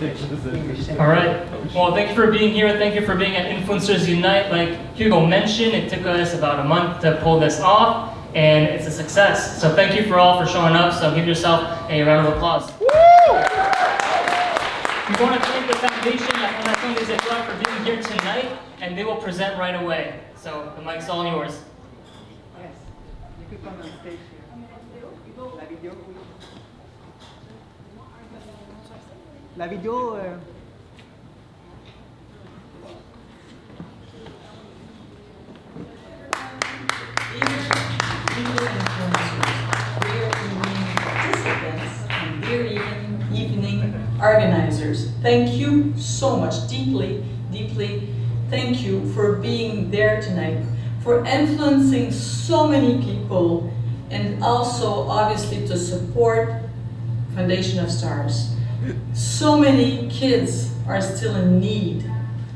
All right. Well, thank you for being here. Thank you for being at Influencers Unite. Like Hugo mentioned, it took us about a month to pull this off, and it's a success. So thank you for all for showing up. So give yourself a round of applause. Woo! We want to thank the foundation, La Fondation des Étoiles, for being here tonight, and they will present right away. So the mic's all yours. Yes. You could come on stage here. La vidéo, oui. La vidéo. Dear evening organizers, thank you so much, deeply, thank you for being there tonight, for influencing so many people, and also obviously to support Foundation of Stars. So many kids are still in need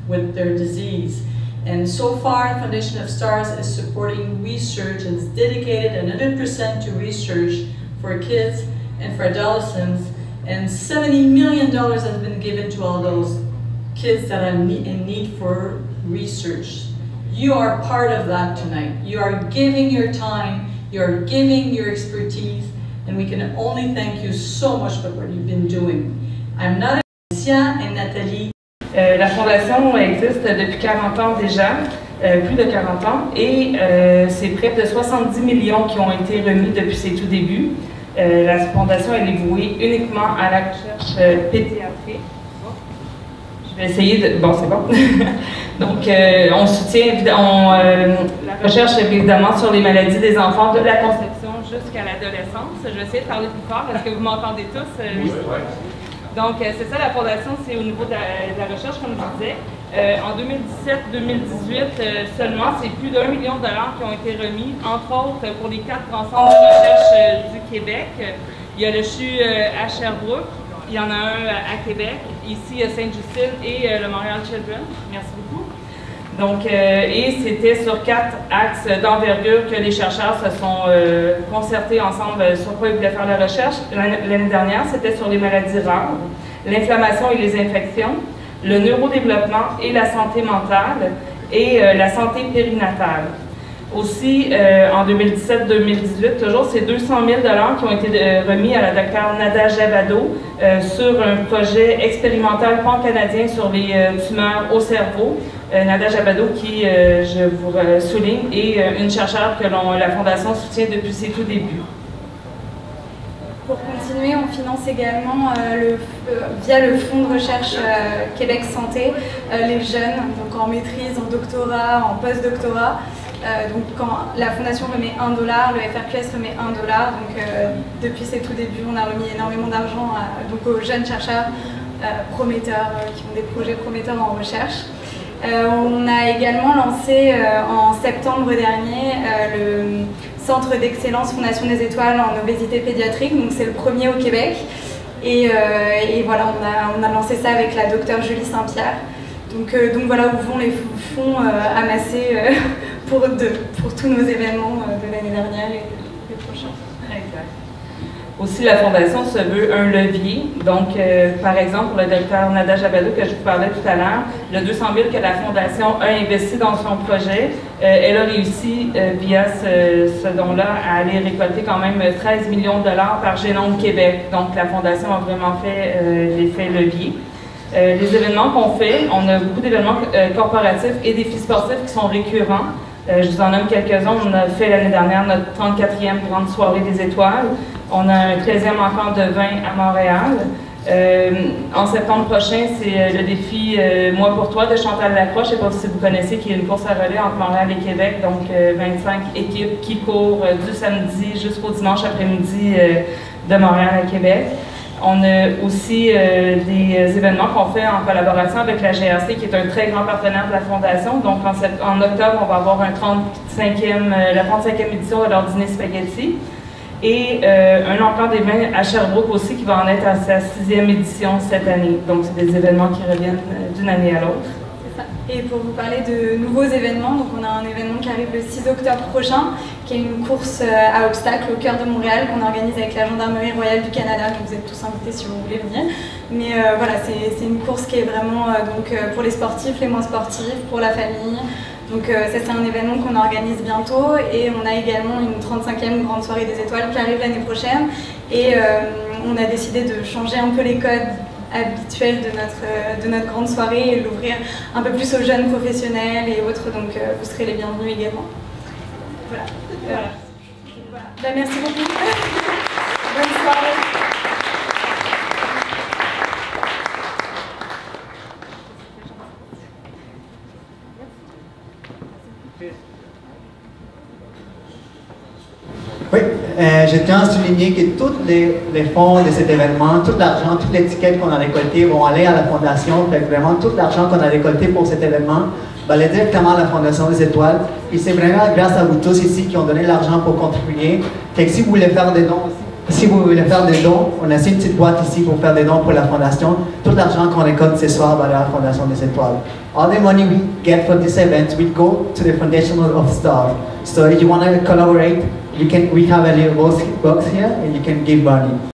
with their disease. And so far, Foundation of Stars is supporting research and is dedicated 100% to research for kids and for adolescents. And $70 million has been given to all those kids that are in need for research. You are part of that tonight. You are giving your time, you are giving your expertise, and we can only thank you so much for what you've been doing. I'm not Alicia and Nathalie. La Fondation existe depuis 40 ans déjà, plus de 40 ans, et c'est près de 70 millions qui ont été remis depuis ses tout débuts. La Fondation elle est vouée uniquement à la recherche pédiatrique. Je vais essayer de... Bon, c'est bon. Donc, on soutient la recherche évidemment sur les maladies des enfants de la conception jusqu'à l'adolescence. Je vais essayer de parler plus fort. Est-ce que vous m'entendez tous? Oui. Donc, c'est ça, la Fondation, c'est au niveau de la recherche, comme je vous disais. En 2017-2018, seulement, c'est plus d'1 million de dollars qui ont été remis, entre autres pour les 4 grands centres de recherche du Québec. Il y a le CHU à Sherbrooke, il y en a un à Québec, ici à Sainte-Justine et le Montréal Children. Merci beaucoup. Donc, et c'était sur 4 axes d'envergure que les chercheurs se sont concertés ensemble sur quoi ils voulaient faire la recherche. L'année dernière, c'était sur les maladies rares, l'inflammation et les infections, le neurodéveloppement et la santé mentale et la santé périnatale. Aussi, en 2017-2018, toujours, c'est 200 000 $ qui ont été remis à la docteure Nada Jabado sur un projet expérimental pan-canadien sur les tumeurs au cerveau. Nada Jabado, qui, je vous souligne, est une chercheure que la Fondation soutient depuis ses tout débuts. Pour continuer, on finance également via le Fonds de recherche Québec Santé les jeunes, donc en maîtrise, en doctorat, en post-doctorat. Donc quand la Fondation remet $1, le FRQS remet $1. Donc depuis ses tout débuts, on a remis énormément d'argent aux jeunes chercheurs prometteurs qui ont des projets prometteurs en recherche. On a également lancé en septembre dernier le Centre d'excellence Fondation des Étoiles en obésité pédiatrique, donc c'est le premier au Québec. Et voilà, on a lancé ça avec la docteure Julie Saint-Pierre. Donc voilà où vont les fonds amassés pour tous nos événements de l'année dernière et des prochains. Exact. Aussi, la Fondation se veut un levier. Donc, par exemple, pour le docteur Nada Jabado, que je vous parlais tout à l'heure, le 200 000 que la Fondation a investi dans son projet, elle a réussi, via ce don-là, à aller récolter quand même 13 millions de dollars par Génome Québec. Donc, la Fondation a vraiment fait l'effet levier. Les événements qu'on fait, on a beaucoup d'événements corporatifs et défis sportifs qui sont récurrents. Je vous en nomme quelques-uns. On a fait l'année dernière notre 34e grande soirée des étoiles. On a un 13e encore de vin à Montréal. En septembre prochain, c'est le défi Moi pour toi de Chantal Lacroix. Je ne sais pas si vous connaissez, qui est une course à relais entre Montréal et Québec. Donc 25 équipes qui courent du samedi jusqu'au dimanche après-midi de Montréal à Québec. On a aussi des événements qu'on fait en collaboration avec la GRC, qui est un très grand partenaire de la Fondation. Donc en octobre, on va avoir la 35e édition de leur dîner spaghetti. Et un emploi des vins à Sherbrooke aussi, qui va en être à sa 6e édition cette année. Donc c'est des événements qui reviennent d'une année à l'autre. Et pour vous parler de nouveaux événements, donc on a un événement qui arrive le 6 octobre prochain, qui est une course à obstacles au cœur de Montréal qu'on organise avec la Gendarmerie royale du Canada. Donc vous êtes tous invités si vous voulez venir. Mais voilà, c'est une course qui est vraiment pour les sportifs, les moins sportifs, pour la famille. Donc ça c'est un événement qu'on organise bientôt et on a également une 35e grande soirée des étoiles qui arrive l'année prochaine et on a décidé de changer un peu les codes habituels de notre grande soirée et l'ouvrir un peu plus aux jeunes professionnels et autres, donc vous serez les bienvenus également. Voilà. Bah, merci beaucoup. Bonne soirée. Oui, je tiens à souligner que tous les fonds de cet événement, tout l'argent, toutes les tickets qu'on a récoltés vont aller à la fondation. Fait que vraiment, tout l'argent qu'on a récolté pour cet événement va aller directement à la Fondation des Étoiles. Et c'est vraiment grâce à vous tous ici qui ont donné l'argent pour contribuer. Fait que si vous voulez faire des dons, on a aussi une petite boîte ici pour faire des dons pour la Fondation. Tout l'argent qu'on récolte ce soir va aller à la Fondation des Étoiles. All the money we get for this event will go to the Foundation of Stars. So if you want to collaborate, we have a little box here and you can give money.